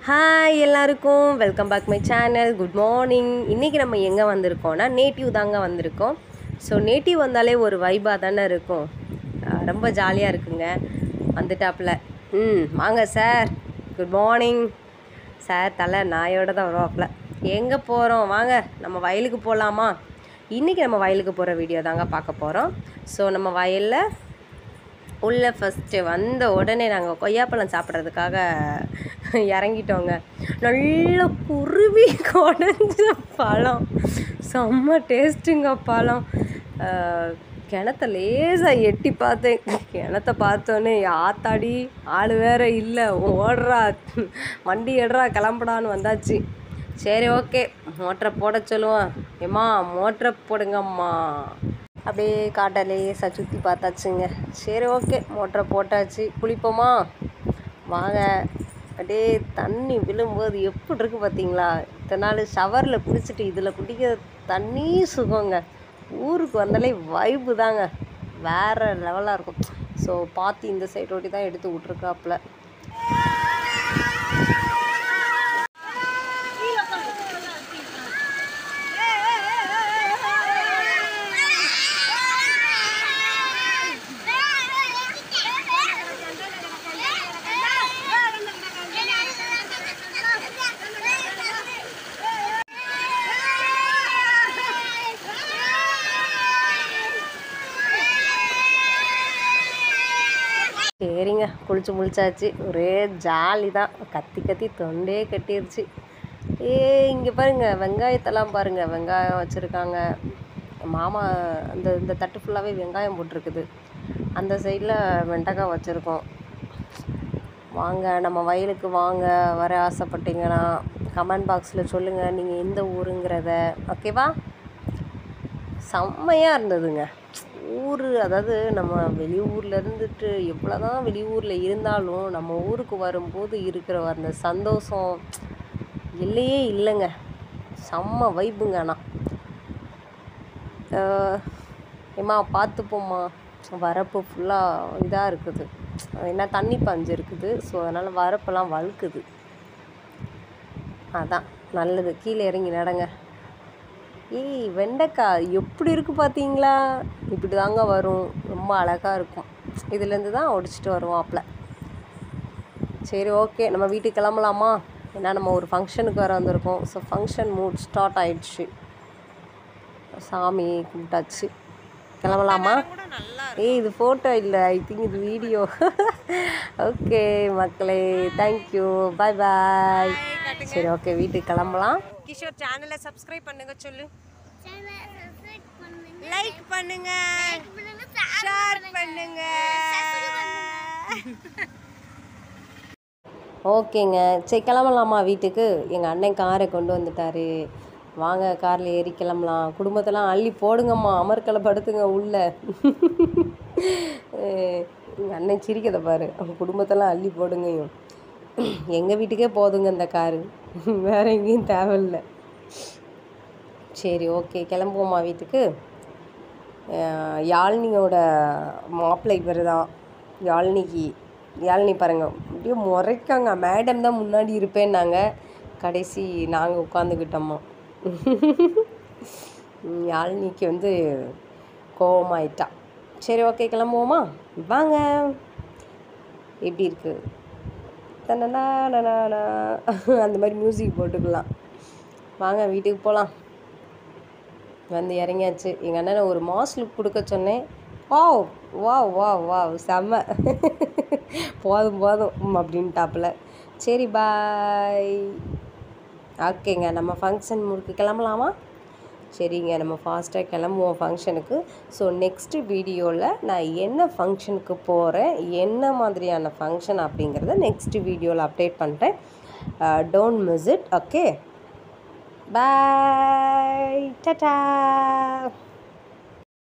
Hi எல்லாருக்கும் welcome back my channel. Good morning. இன்றைக்கி நம்ம எங்கே வந்திருக்கோம்னா நேட்டிவ் தாங்க வந்திருக்கோம். ஸோ நேட்டிவ் வந்தாலே ஒரு வைபாக தானே இருக்கும், ரொம்ப ஜாலியாக இருக்குங்க. வந்துட்டாப்புல வாங்க சார். Good morning sir. தலை நாயோடு தான் வருவாப்புல. எங்கே போகிறோம் வாங்க, நம்ம வயலுக்கு போகலாமா? இன்றைக்கி நம்ம வயலுக்கு போகிற வீடியோ தாங்க பார்க்க போகிறோம். ஸோ நம்ம வயலில் உள்ளே ஃபஸ்ட்டு வந்த உடனே நாங்கள் கொய்யாப்பழம் சாப்பிட்றதுக்காக இறங்கிட்டோங்க. நல்ல குருவி கொடைஞ்ச பழம், செம்ம டேஸ்ட்டுங்க பழம். கிணத்த லேசாக எட்டி பார்த்தேன். கிணத்த பார்த்தோன்னே ஆத்தாடி ஆள் வேறு இல்லை, ஓடுறா வண்டி எடுறா கிளம்புடான்னு வந்தாச்சு. சரி ஓகே, மோட்டரை போட சொல்லுவோம். ஏம்மா மோட்டரை போடுங்கம்மா. அப்படியே காட்டை லேசாக சுற்றி பார்த்தாச்சுங்க. சரி ஓகே, மோட்டரை போட்டாச்சு. குளிப்போமா வாங்க. அப்படியே தண்ணி விழும்போது எப்படி இருக்குது பார்த்தீங்களா? இத்தனை நாள் ஷவரில் குளிச்சுட்டு இதில் குடிக்கிற தண்ணி சுகங்க. ஊருக்கு வந்தாலே வைப்பு தாங்க, வேறு லெவலாக இருக்கும். ஸோ பார்த்து இந்த சைட் ஓட்டி தான் எடுத்து விட்ருக்காப்புல. சரிங்க, குளிச்சு முழிச்சாச்சு. ஒரே ஜாலி தான். கத்தி கத்தி தொண்டே கட்டிருச்சு. இங்கே பாருங்கள், வெங்காயத்தெல்லாம் பாருங்கள். வெங்காயம் வச்சுருக்காங்க மாமா. இந்த தட்டு ஃபுல்லாகவே வெங்காயம் போட்டிருக்குது. அந்த சைடில் வெண்டைக்காய் வச்சுருக்கோம். வாங்க நம்ம வயலுக்கு வாங்க. வர ஆசைப்பட்டீங்கன்னா கமெண்ட் பாக்ஸில் சொல்லுங்கள் நீங்கள் எந்த ஊருங்கிறத. ஓகேவா? செம்மையாக இருந்ததுங்க ஊர். அதாவது நம்ம வெளியூரில் இருந்துட்டு எவ்வளோ தான் வெளியூரில் இருந்தாலும் நம்ம ஊருக்கு வரும்போது இருக்கிற அந்த சந்தோஷம் இல்லையே இல்லைங்க. செம்ம வைப்புங்க. ஆனால் ஏம்மா பார்த்துப்போம்மா. வரப்பு ஃபுல்லாக இதாக இருக்குது, என்ன தண்ணி பஞ்சு இருக்குது. ஸோ அதனால் வரப்பெல்லாம் வழுக்குது. அதான் நல்லது. கீழே இறங்கி நடங்க. வெண்டைக்காய் எப்படி இருக்குது பார்த்தீங்களா? இப்படி தாங்க வரும், ரொம்ப அழகாக இருக்கும். இதுலேருந்து தான் ஒடிச்சிட்டு வருவாப்புல. சரி ஓகே, நம்ம வீட்டுக்கு கிளம்பலாமா? ஏன்னா நம்ம ஒரு ஃபங்க்ஷனுக்கு வர வந்திருக்கோம். ஸோ ஃபங்க்ஷன் மூட் ஸ்டார்ட் ஆகிடுச்சு. சாமி கும்பிட்டாச்சு, கிளம்பலாமா? இது ஃபோட்டோ இல்லை, ஐ திங்க் இது வீடியோ. ஓகே மக்களே, தேங்க்யூ, பாய் பாய். சரி ஓகே, வீட்டுக்கு கிளம்பலாம். கிஷோர் சேனலை சப்ஸ்கிரைப் பண்ணுங்க சொல்லு. லைக் பண்ணுங்க, ஷேர் பண்ணுங்க. ஓகேங்க, சரி கிளம்பலாமா வீட்டுக்கு? எங்கள் அண்ணன் காரை கொண்டு வந்துட்டாரு. வாங்க காரில் ஏறி கிளம்பலாம். குடும்பத்தெல்லாம் அள்ளி போடுங்கம்மா, அமர்க்கலை படுத்துங்க உள்ள. எங்கள் அண்ணன் சிரிக்கதை பாரு. அவங்க குடும்பத்தெல்லாம் அள்ளி போடுங்கையும். எங்கள் வீட்டுக்கே போதுங்க இந்த காரு, வேறு எங்கேயும் தேவையில்லை. சரி ஓகே, கிளம்புவோம்மா வீட்டுக்கு. யாழ்னியோட மாப்பிள்ளை இவர் தான். யாழ்னி பாருங்கள், அப்படியே முறைக்காங்க. மேடம் தான் முன்னாடி இருப்பேன்னாங்க, கடைசி நாங்கள் உட்காந்துக்கிட்டோம்மா. யாழ்னிக்கு கோவமாயிட்டா. சரி ஓகே, கிளம்புவோமா வாங்க. எப்படி இருக்குது தன்னா அந்த மாதிரி மியூசிக் போட்டுக்கலாம். வாங்க வீட்டுக்கு போகலாம். வந்து இறங்கியாச்சு. எங்கள் அண்ணனை ஒரு மாஸ் லுக் கொடுக்க சொன்னேன். வாவ் வாவ் வாவ் வாவ், செம்ம. போதும் அப்படின்ட்டாப்புல. சரி பாய். ஓகேங்க, நம்ம ஃபங்க்ஷன் முடிக்க கிளம்பலாமா? சரிங்க, நம்ம ஃபாஸ்ட்டாக கிளம்புவோம் ஃபங்க்ஷனுக்கு. ஸோ நெக்ஸ்ட்டு வீடியோவில் நான் என்ன ஃபங்க்ஷனுக்கு போகிறேன், என்ன மாதிரியான ஃபங்க்ஷன் அப்படிங்கிறத நெக்ஸ்ட்டு வீடியோவில் அப்டேட் பண்ணுறேன். Don't miss it. Okay, bye, Tata.